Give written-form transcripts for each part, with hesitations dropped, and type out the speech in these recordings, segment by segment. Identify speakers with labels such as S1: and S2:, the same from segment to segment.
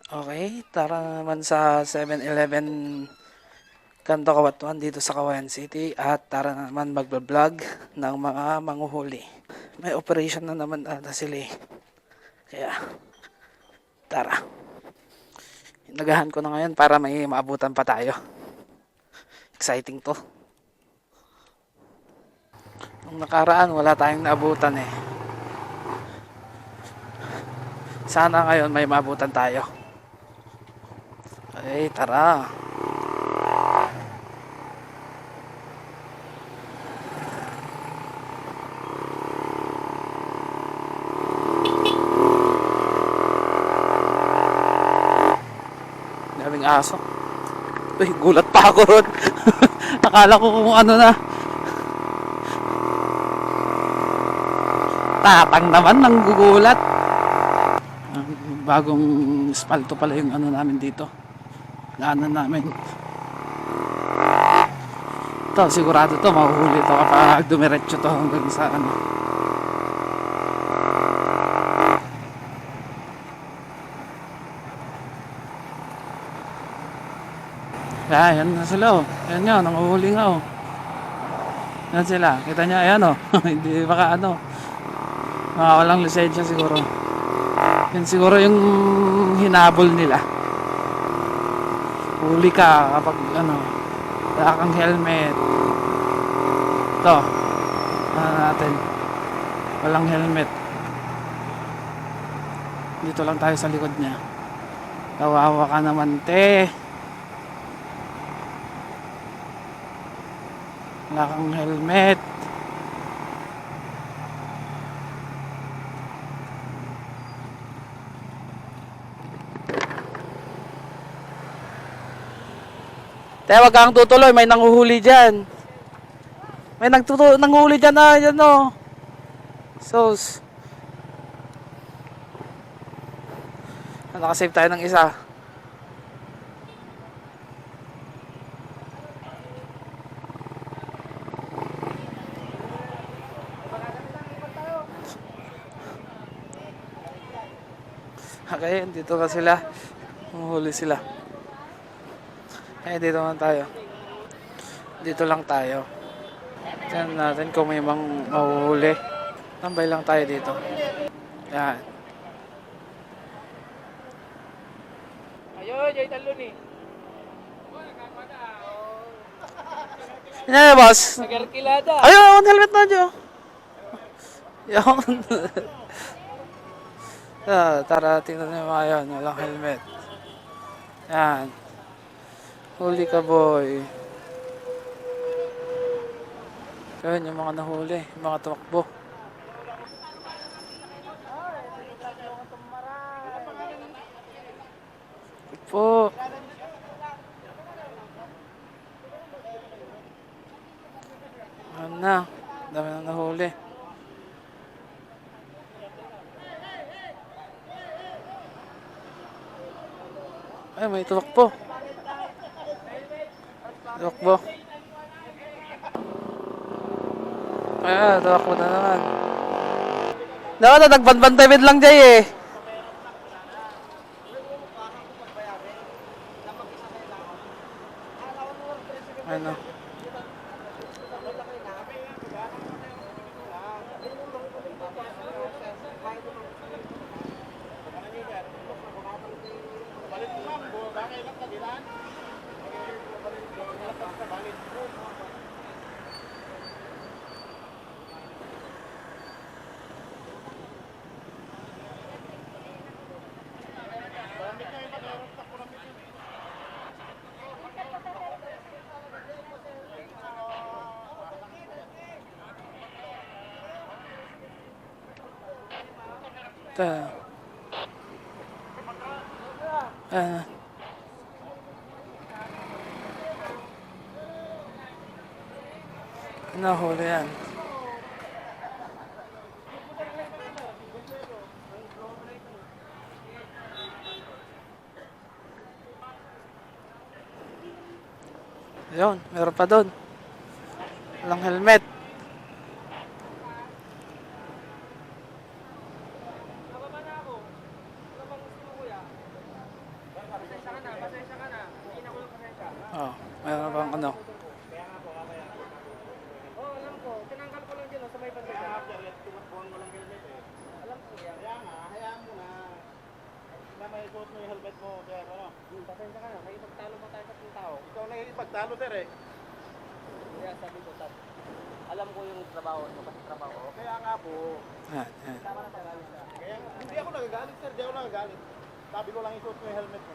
S1: Okay, tara naman sa 7-Eleven Kanto Kabatuan dito sa Kawayan City at tara naman magbablog ng mga manguhuli. May operation na naman ata sila eh. Kaya tara, inagahan ko na ngayon para may maabutan pa tayo. Exciting to. Nung nakaraan wala tayong naabutan eh. Sana ngayon may maabutan tayo. Okay, tara. Daming aso. Uy, gulat pa ako ron. Akala ko kung ano na. Tatang naman nang gugulat. Bagong espalto pala yung ano namin dito. Daanan namin. Ito, sigurado to, mahuhuli to kapag dumiretso to hanggang sa ano. Yan na sila oh. Yan yun, nanguhuli nga oh. Yan sila, kita niya, ayan oh. Hindi baka ano. Mga walang lisensya siguro. Yan siguro yung hinabol nila. Huli ka kapag ano, wala kang helmet. Ito, ano natin, walang helmet. Dito lang tayo sa likod niya. Kawawa ka naman te. Wala kang helmet. Kaya wag kang tutuloy, may nanguhuli dyan. May nanguhuli dyan na, yan o. Sos. Nakasave tayo ng isa. Okay, dito ka sila. Nanguhuli sila. Dito lang tayo. Dito lang tayo. Tignan natin kung may mahuhuli. Tambay lang tayo dito. Yan.
S2: Ayun, yung talon eh.
S1: Yan boss.
S2: Nagarkilada.
S1: Ayun, helmet na dyan. Yan. Tara, tingnan nyo mga yan. Walang helmet. Yan. Huli ka boy. Yan yung mga nahuli. Yung mga tumakbo. Po. Ano na. Dami na nahuli. Ay, may tumakbo. Tumakbo. Ay, tumakbo na naman. Dapat na nagbanbantay lang dyan eh. Ano? Ito. Nahuli yan. Ayun, meron pa doon. Walang helmet. Oh, mayroon bang ano?
S2: Oo, alam ko. Tinanggal ko lang dyan sa may banda. Kaya nga, tumakbuhan mo lang helmet eh. Alam ko yan. Kaya nga, hayaan mo na. Na may suot mo yung helmet mo, kaya ano? Pasensya ka na, may pagtalo mo tayo sa isang tao. Ikaw na yung pagtalo, sir eh. Kaya sabi ko, sir, alam ko yung trabaho mo, kasi trabaho ko. Kaya nga po. Tama na tayo. Kaya nga, hindi ako nagagalit, sir. Hindi ako nagagalit. Sabi ko lang isuot mo yung helmet mo.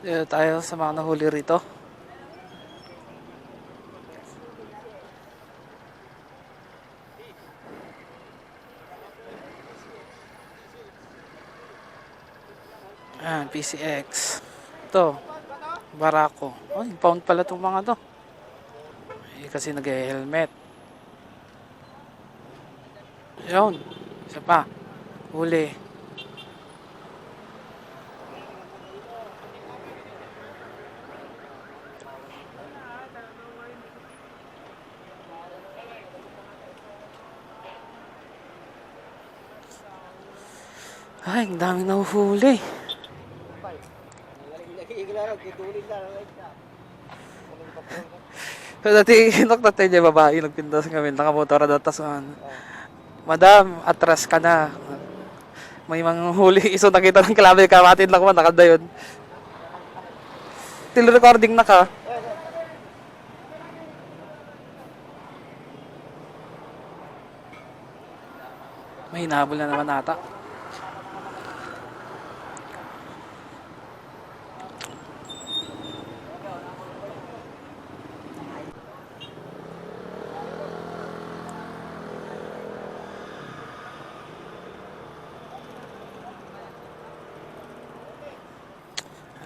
S1: Tayo sa mga nahuli rito. PCX. Ito, Barako. Oh, impound pala itong mga to. Kasi nag-helmet. Yun. Isa pa. Huli. Ay, ang daming nahuhuli. So, dati naktatay niya babae, nagpintas kami, nakamotora daw, tas Madam, atras ka na. May mga huli, iso nakita ng kalabi, kamatin lang man, nakanda yun. Still recording na ka. May hinahabol na naman ata.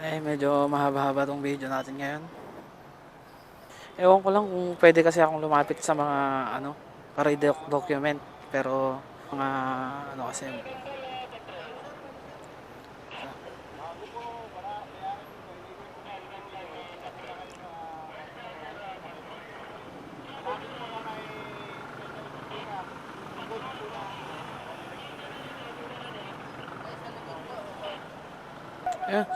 S1: Ay, medyo mahaba-haba tong video natin ngayon. Ewan ko lang kung pwede kasi akong lumapit sa mga ano, para i-document. Pero mga ano kasi. Yeah.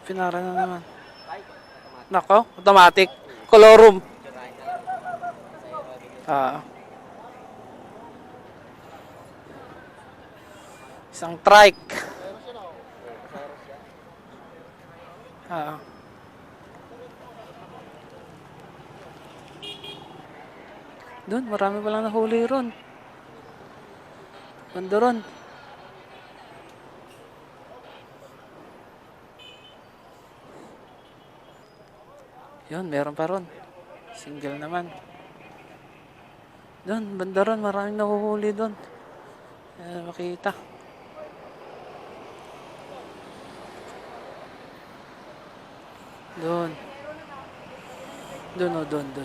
S1: Pinara na naman. Nako, automatic. Colorum. Isang trike. Doon, marami palang nahuli ron. Banda ron. Yun, meron pa ron. Single naman. Doon, banda ron, maraming nahuhuli doon. Makita. Doon. Doon.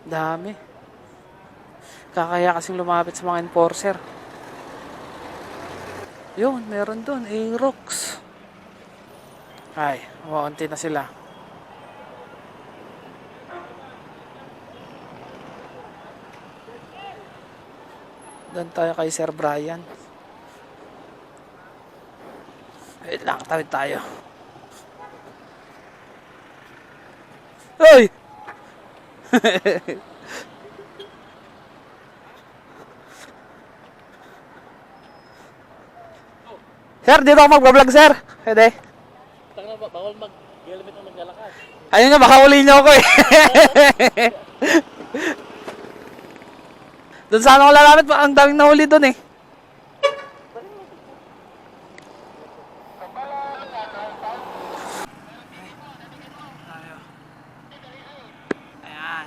S1: Dami. Kakaya kasing lumapit sa mga enforcer. Yun, meron doon. Aerox. Ay, umaunti na sila. Doon tayo kay Sir Brian. Wait lang, tawid tayo. Hoy! Sir, dito ako mag-vlog, sir. Pwede.
S2: Bawal mag-helmet o maglalakad.
S1: Ayun nga, baka uli niyo ako eh. Doon sana ako lalapit, ang daming nahuli doon eh. Ayan.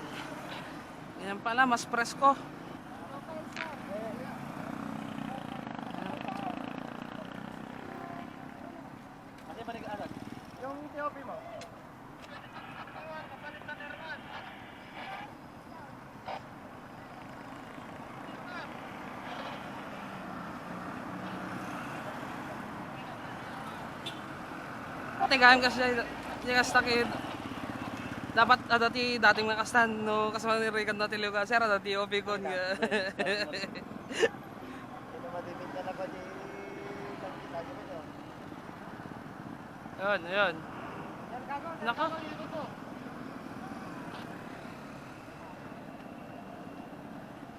S1: Ganyan pala, mas presko.
S2: Yung TOP mo?
S1: Tingnan kasi, hindi ka stuck Dapat dating nakastan no kasama ni Rican na tiliw ka sir dati obi kon nga.
S2: Ito matipinta na pa di lagi mo to.
S1: Ayun, ayun. Nako.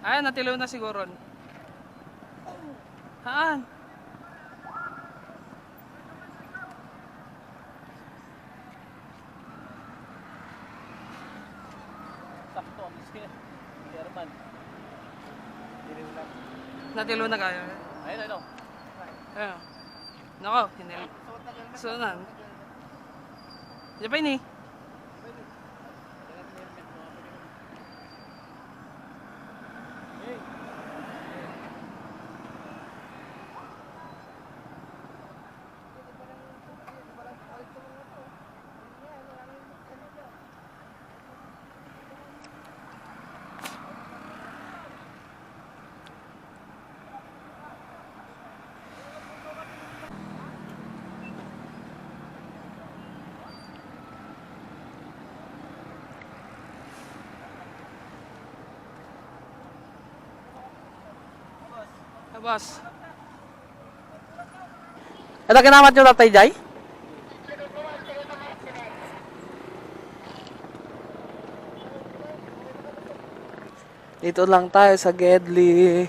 S1: Ay, natiliw na siguro. Haan?
S2: Sakto ang skin. German.
S1: Natiliw na kayo.
S2: Ayun, ayun.
S1: Ayun. Nako, hinil. So na. Di ba ini? Boss. Ada kinamat nyo tatay Jai? Dito lang tayo sa Gedli.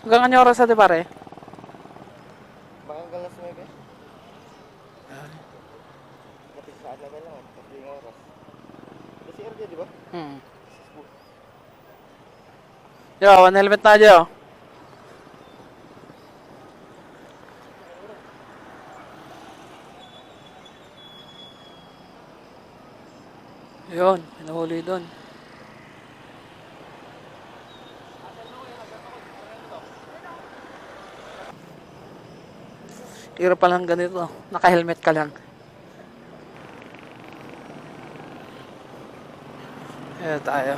S1: Hanggang anong oras natin pare?
S2: Baka galas mo ba? Kapit sa alaga lang. Kasi yung oras. Kasi RJ, di ba?
S1: Yo, one helmet na aja yo. Yun, pinahuli doon. Hirap pa lang ganito. Naka-helmet ka lang. Ayan tayo.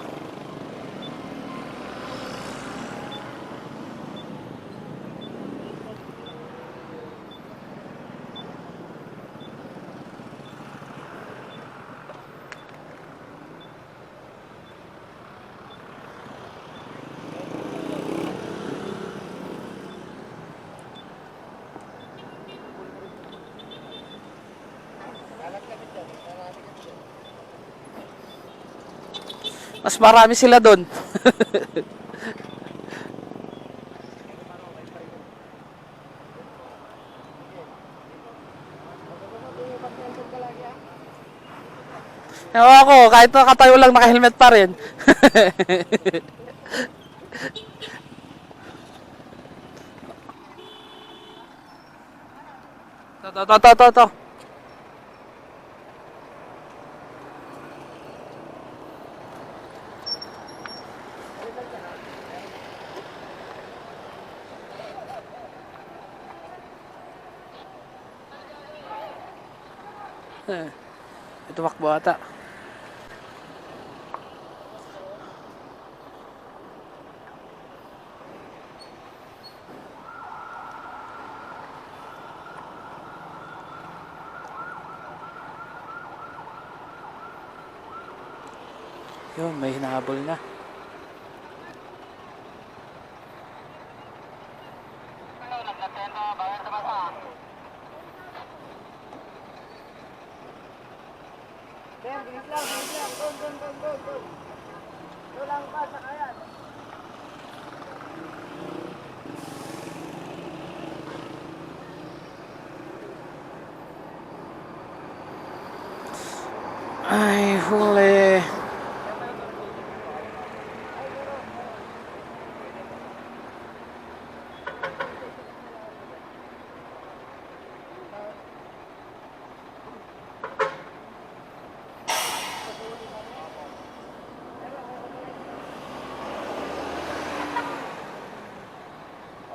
S1: Mas marami sila doon. Ewan ko, kahit nakatayo lang naka-helmet pa rin. To. Tumakbo ata. Yun, may hinahabol na.
S2: Kaya, bilis lang. Go. Lang pa, sakayan.
S1: Ay, huli.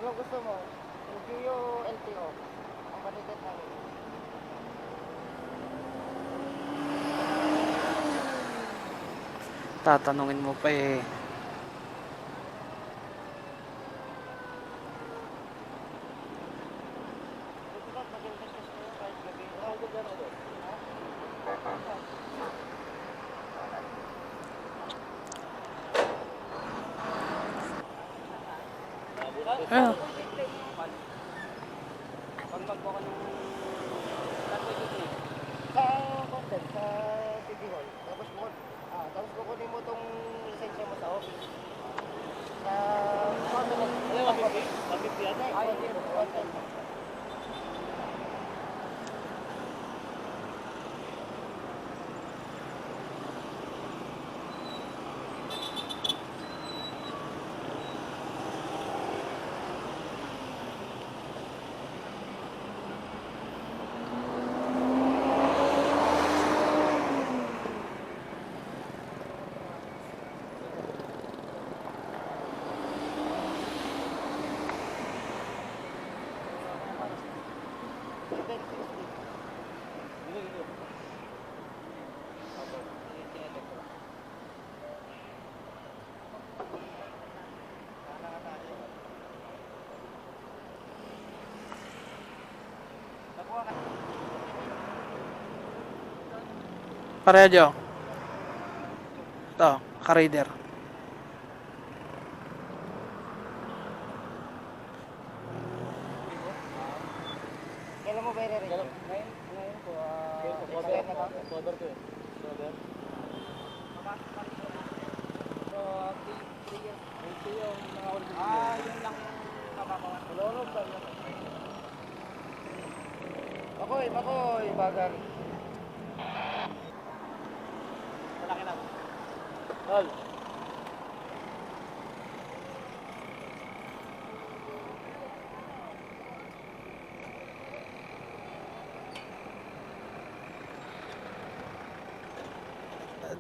S2: Anong gusto mo? LGU o LTO? Ang panitin namin.
S1: Tatanungin mo pa eh. Ah,
S2: Pag magbuka ng sa content, sa City Hall. Tapos kukunin mo tong lisensya mo sa office. Sa ano, 150 yan? Ay, hindi. 110.
S1: pareho. Ito, ka-reader.
S2: Kailan mo ba i-ready? Ngayon po. Cover na ba? Cover ko eh. Cover. So, 3 years. Ito yung mga original. Yun lang yung kababawan. Lolo, ba? Makoy, bagan. Malaki na. Tol.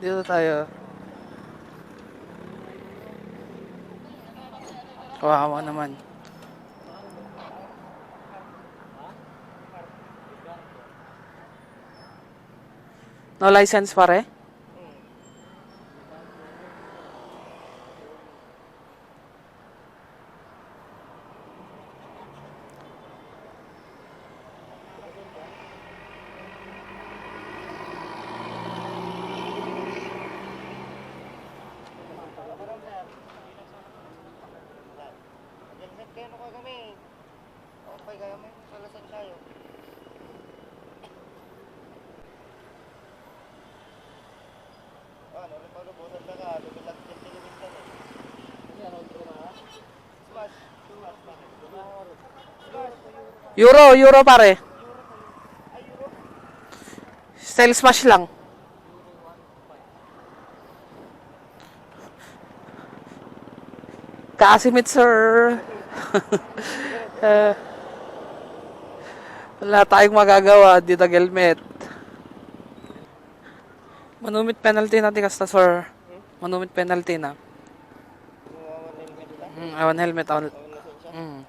S1: Dito tayo. Kawawa naman. No license pare?
S2: Kaya ano ka kami? Okay kaya may salasan tayo. Ano rin palubusan na ka, lumilag din tilimin ka na. Ano ito na? Smash.
S1: Euro pare. Style smash lang. Kasimit sir. Wala tayong magagawa dito helmet. Manumit penalty na tikas na sir. Manumit penalty na. Awan helmet. Mm.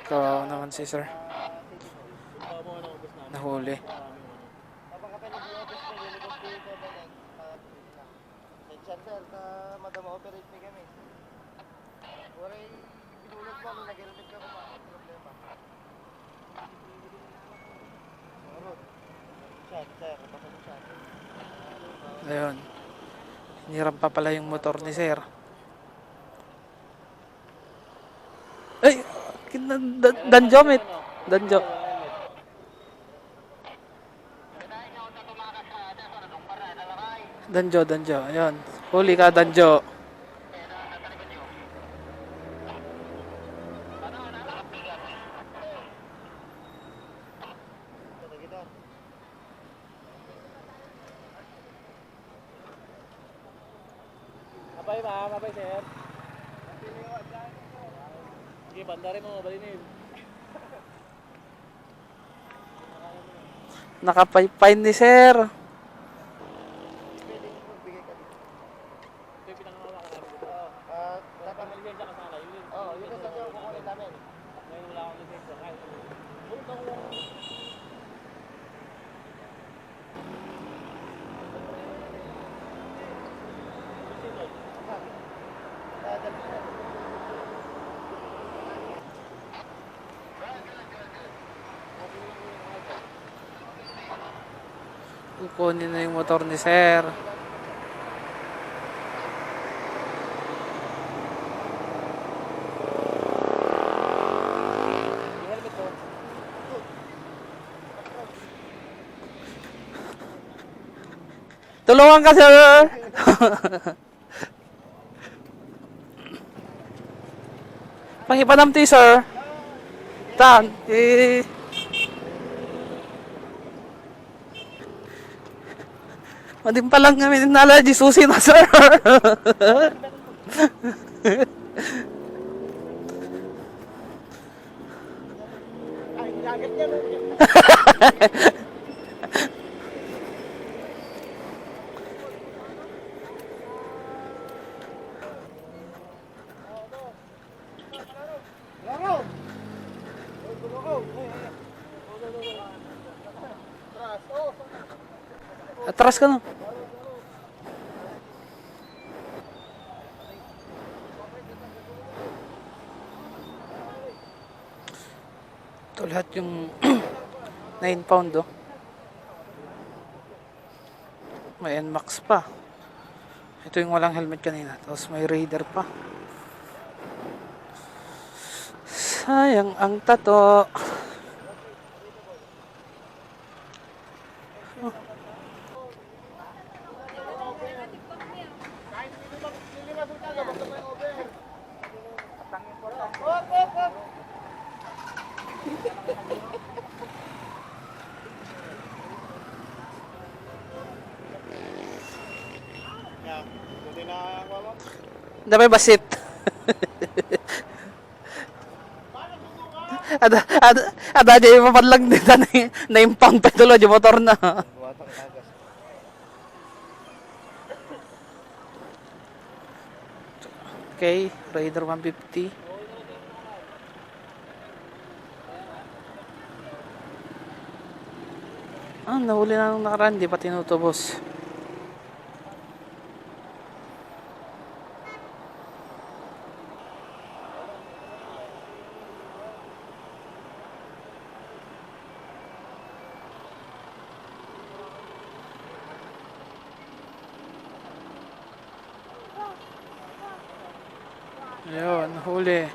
S1: Kawawa naman si sir. Nahuli.
S2: Sir, madama operate ni kami. Waray binulot mo, nag-helmet ka pa. Problema. Shot, sir. Kapasok mo shot.
S1: Ayun. Hiniram pa pala yung motor ni sir. Ay! Danjo, mate. Danjo. Danjo. Ayun. Huli ka, Danjo.
S2: Mabay, sir. Sige, bandarin mo, balinin.
S1: Nakapay-pine ni sir. Kukunin na yung motor ni sir. Tulungan ka, sir! Pangipanamti, sir. Tan, Madim pa lang kami nala, susi na, sir.
S2: Ay, jacket niya. Laro!
S1: Atras ka na. Ito lahat yung 9 pound, oh. May NMAX pa. Ito yung walang helmet kanina. Tapos may Raider pa. Sayang ang tato.
S2: Buti na ako mo.
S1: Dami basit. Ada aja yung mapadlang din na yung pound petrol yung motor na.
S2: Buwatang agas.
S1: Okay, Raider 150. Nahuli na nung nakaraan, di pa tinutubos. Ayun, nahuli.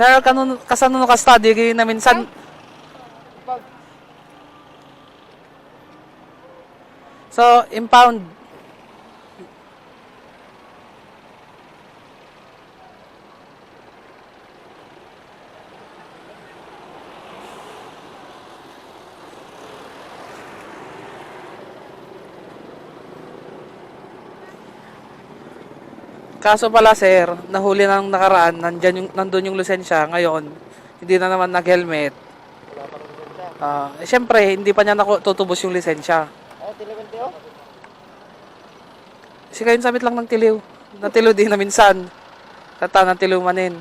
S1: Sir, kasano ka study na minsan? So, impound. Kaso pala, sir, nahuli na nung nakaraan, nandun yung lisensya. Ngayon, hindi na naman nag-helmet.
S2: Wala pa rin siya.
S1: Siyempre, hindi pa niya tutubos yung lisensya.
S2: Ay, tilawin tayo?
S1: Kasi kayo samit lang ng tiliw. Natiliw din na minsan. Tata, natiliw manin.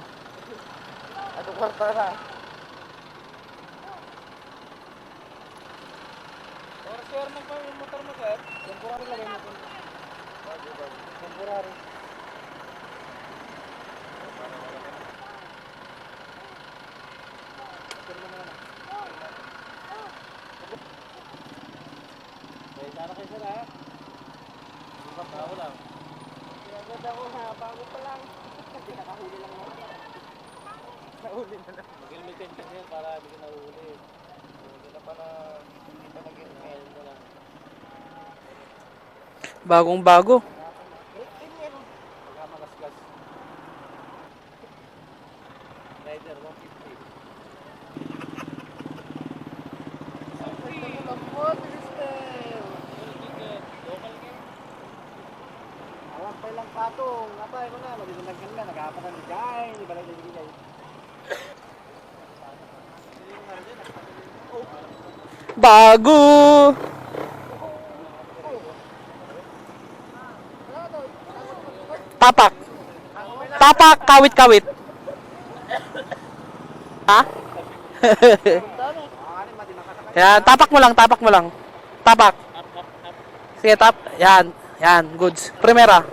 S2: Ano kwarta na? Oras kaya naman pa yung motor mo, sir? Temporary lang yung motor. Temporary. Sana kayo sir, ha? Bago lang. Pinaganda ko ha, bago pa lang. Kasi nakahuli lang ako. Nahuli na lang. Mag-helmet din kasi para hindi ka nahuli. Hindi na pa na, hindi pa nag-helmet mo lang.
S1: Bagong bago.
S2: Pagka magasgas. Rider 150. Pay lang patong, atay mo na, magdidagdagan na, naghahapan ng bigay, di ba lang bigay?
S1: Bago! Tapak! Tapak! Kawit-kawit! Ha? Yan, tapak mo lang, tapak mo lang. Tapak. Sige, tap. Yan, yan, goods. Primera.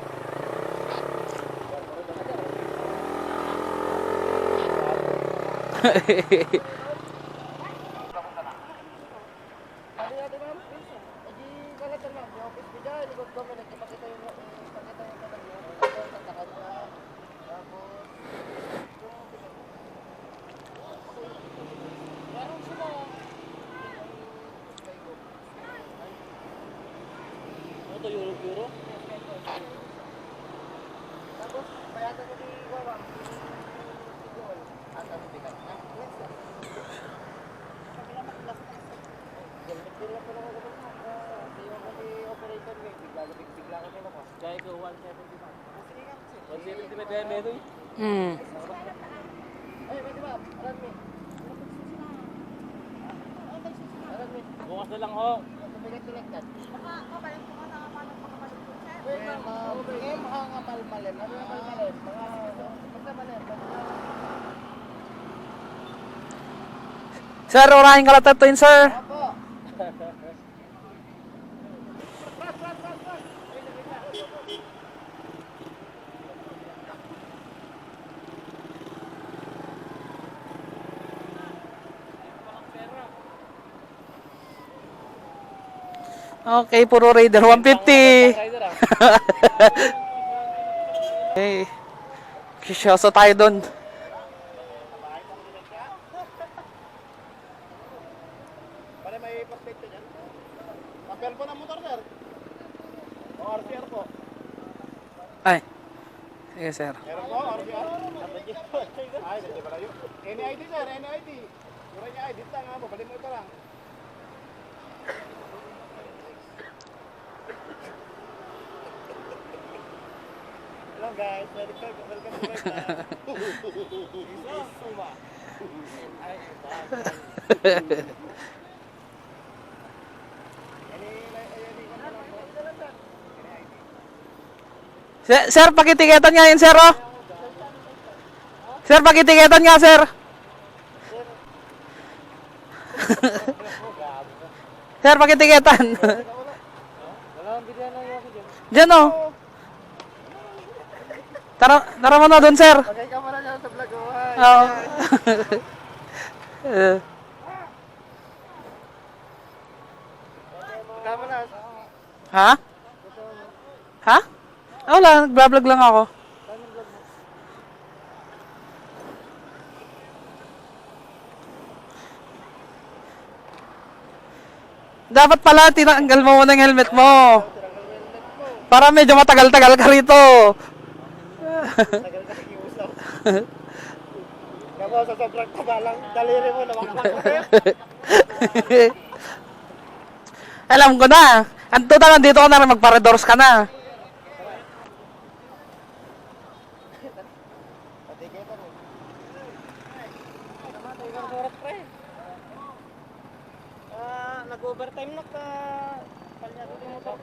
S2: Ano natin ma'am? Hindi kalatan ma'am. Yung office ko dyan, likod ko, may nagkipakita yung kalag niya. Tapos sa kanya. Tapos, meron sila. Ano to, euro? Tapos, bayagan ko ni Wawa. Ang sabi bigat na. Bigla ko lang ako bigla ko ni operator ko. Bigla ko nila ko. Gaya ko 175. Sige nga. 175 yan dito.
S1: Hmm.
S2: Ay, pwede ba? Alam mo. Bukas na lang ho. Mabigat tilagtan. M ang amalmalen. Ano yung amalmalen? Basta malen.
S1: Sir, urahin ka lang to yun, sir.
S2: Opo.
S1: Okay, puro Raider. 150. Okay. Kisyoso tayo dun.
S2: Pare may prospect dyan. Papel po ng motor, sir. O RCR po.
S1: Ay. Sige, sir.
S2: Meron po, RCR. Ay, hindi pala yun. Any ID, sir, any ID. Mura niya ID lang, ha. Babalik mo ito lang. Hello guys, welcome to Suma.
S1: Sir, pakitiketan nga yun, sir, oh. Sir, pakitiketan nga, sir. Sir, pakitiketan.
S2: Wala ang bigyan na yung ako dyan.
S1: Diyan, oh. Tara mo na doon, sir.
S2: Okay ka muna dyan sa vlog ko.
S1: Oo.
S2: Tama na.
S1: Ha? Ha? Wala, nagbablog lang ako. Dapat pala tinanggal mo muna yung helmet mo. Para medyo matagal-tagal ka rito.
S2: Tagal ka nag-iusap. Kamo sa sobrang tabalang daliri mo namakakakit.
S1: Alam ko na. Ang total, nandito ka na rin, magparedors ka na.
S2: Patikitan mo. Namatay ka sa oras, pre. Nag-overtime na ka. Palyado din mo to.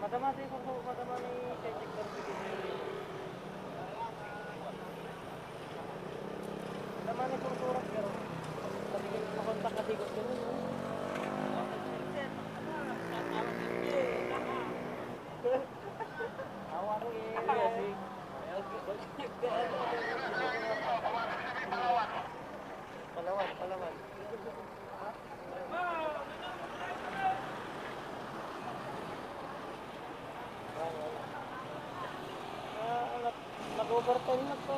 S2: Madama si madama ni Check Madama ni Kursurak pero patigil makontak ka digot ko nun. Awa ko eh. Palawan. Nag-overtime na pa.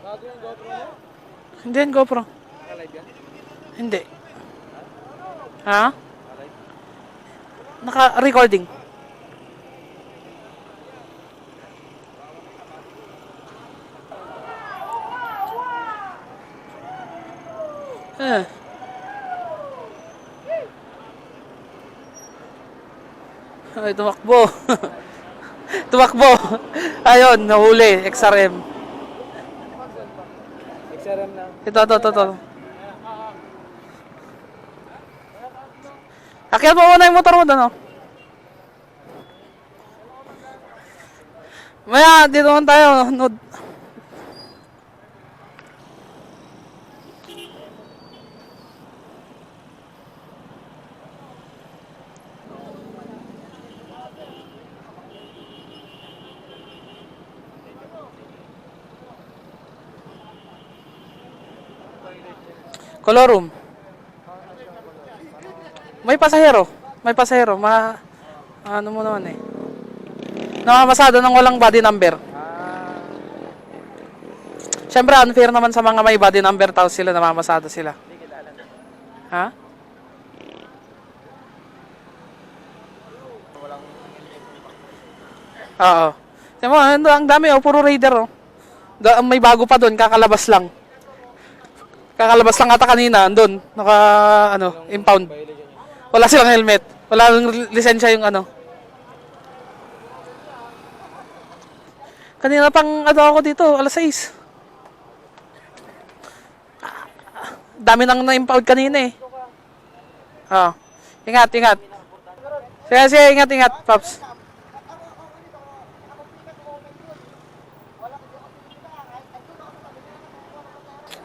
S2: Bago yung GoPro mo?
S1: Hindi yan, GoPro.
S2: Naka-live yan?
S1: Hindi. Ha? Naka-recording. Ay, tumakbo. Tumakbo. Ayun, nahuli. XRM.
S2: XRM na.
S1: Ito. Akyan mo muna yung motor mo doon, oh. Maya, dito naman tayo, Nod. Colorum. May pasahero. May pasahero. Ano mo naman eh. Namamasada ng walang body number. Siyempre, unfair naman sa mga may body number tapos sila namamasada sila. Ha? Oo. Tiyan mo, ang dami oh, puro raider oh. May bago pa doon, kakalabas lang. Kakalabas lang ata kanina, doon, impound. Wala silang helmet. Wala lang lisensya yung ano. Kanina pang ako dito, alas 6. Dami nang na-impound kanina eh. Oh. Ingat, ingat. Sige, ingat, ingat, Pops.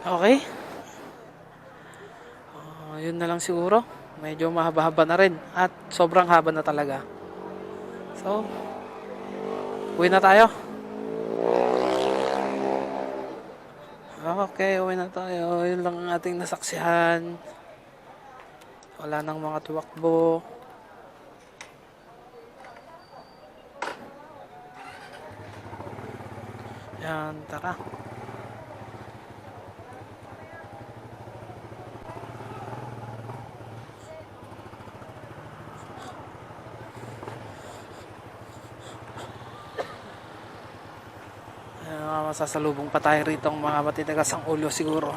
S1: Okay. Yun na lang siguro. Medyo mahaba-haba na rin. At sobrang haba na talaga. So, uwi na tayo. Okay, uwi na tayo. Yun lang ang ating nasaksihan. Wala nang mga tuwakbo. Yan, tara. Masasalubong pa tayo rito ang mga matitigas ang ulo siguro.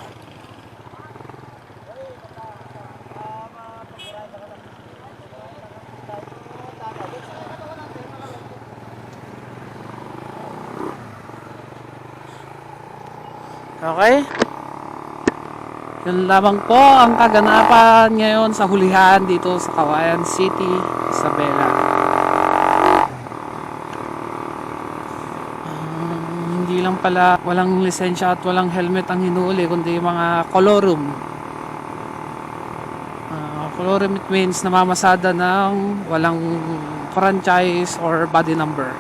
S1: Okay? Yun lamang po ang kaganapan ngayon sa hulihan dito sa Cagayan City, Isabela. Hindi lang pala walang lisensya at walang helmet ang hinuuli kundi yung mga colorum. Colorum it means namamasada ng walang franchise or body number.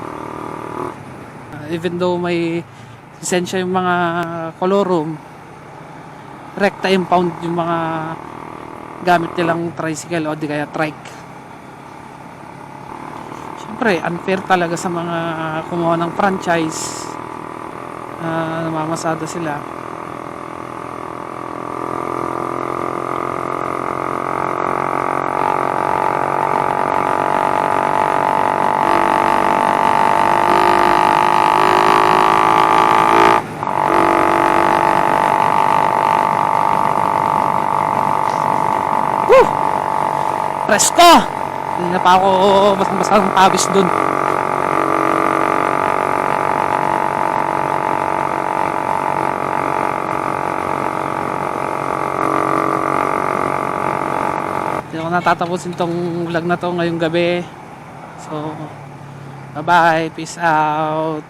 S1: Even though may lisensya yung mga colorum, rekta impound yung mga gamit nilang tricycle o di kaya trike. Siyempre, unfair talaga sa mga kumuha ng franchise. Namamasada sila. Woo! Presko! Hindi na pa ako basang pawis dun. Natatapusin tong vlog na to ngayong gabi. So, bye-bye. Peace out.